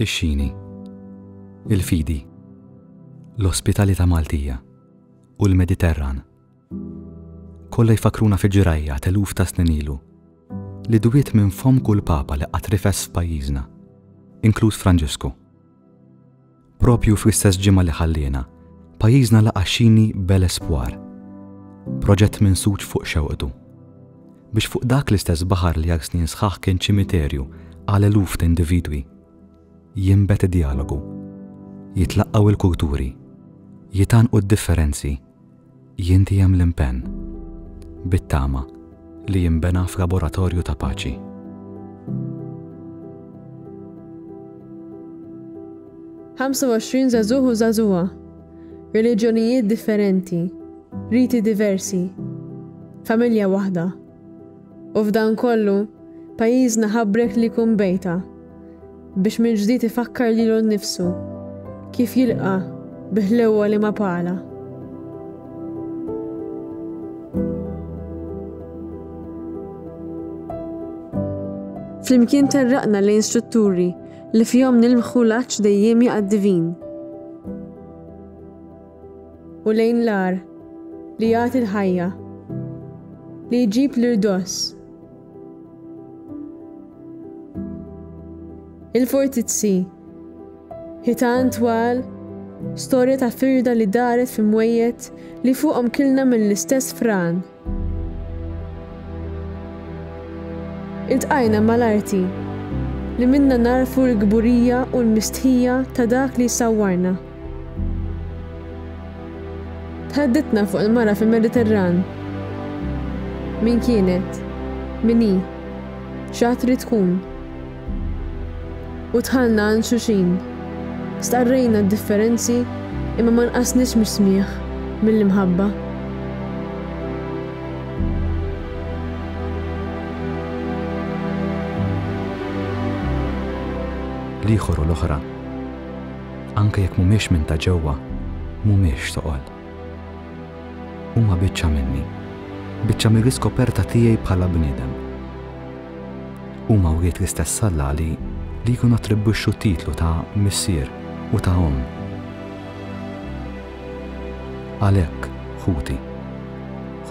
Ix-Xini, il-Fidi, l-Ospitalità Maltija u l-Mediterran. Kollha jfakruna fi ġirajja teluf ta' snin ilu li dwiet minn fom kull papa li qatt rifess f'pajjiżna, inkluż Franġisku. Propju fl-istess ġimgħa li ħallina, pajjiżna laqa' Xini bel-Espoir, proġett minsuġ fuq xewqtu, biex fuq dak l-istess baħar li għal snin sħaħ kien ċimiterju għal eluf ta' individwi, jinbet id-dialogu, jitlaqqaw il-kulturi, jitanqu d-differenzi, jintijem l-impenn, bit-tama li jinbena f'laboratorju ta' paċi. ħamsa u 25 żagħżugħ u żagħżugħa, reliġjonijiet differenti, riti diversi, familja waħda. U f'dan kollu, pajjiżna ħabbrek li jkun bejta biex minn ġdid ifakkar lilu nnifsu kif jilqa' biħlewa li ma pala. Flimkien terraqna lejn strutturi li fihom nilmħu l-għaġġ dejjemi għad-divin. U lejn l-ar li jagħti l-ħajja, li jġib l-irdoss. Il-fortizzi, ħitan twal, storja ta' firda li daret fi mwejjet li fuqhom kilna mill-istess fran. Iltqajna mal-arti li minna narfu l-gburija u l-mistħija ta' dak li sawwarna. Tħadditna fuq il-mara fil-Mediterran. Min kienet, minni, x'għatri tkun. U tħallna għan xuxin. Starrejna d-differenzi imma ma nqasniex mis-smieħ mill-imħabba. L-ieħor u l-oħra, anke jekk mhumiex minn ta' ġewwa, mhumiex soqol. Huma biċċa minni, biċċa mill-iskoperta tiegħi bħala bniedem. Huma wriet l-istess Alla li jkun attribwixxu titlu ta' missier u ta' om. Għalhekk, ħuti,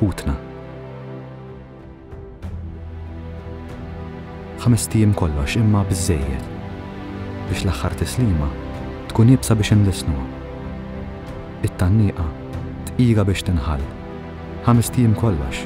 ħutna. 5 tiem kollox imma biżżejjed biex l-aħħar tislima tkun jibsa biex inlisnuha. It-tannieqa tqira biex tinħall. 5 tiem kollox.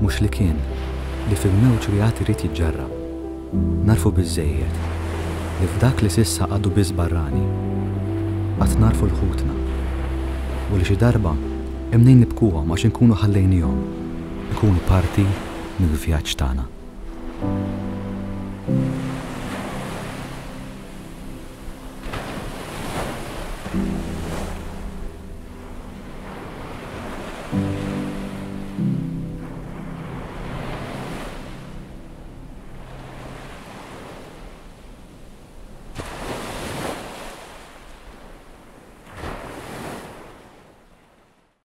Mhux li kien li fil-mewġ li għad irid jiġġarrab. Narfu biżżejjed li f'dak li s'issa għadu biss barrani. Qatt narfu l-ħutna. U li xi darba imnejn nibkuhom għax inkunu ħallejnihom, ikunu parti mill-vjaġġ tagħna.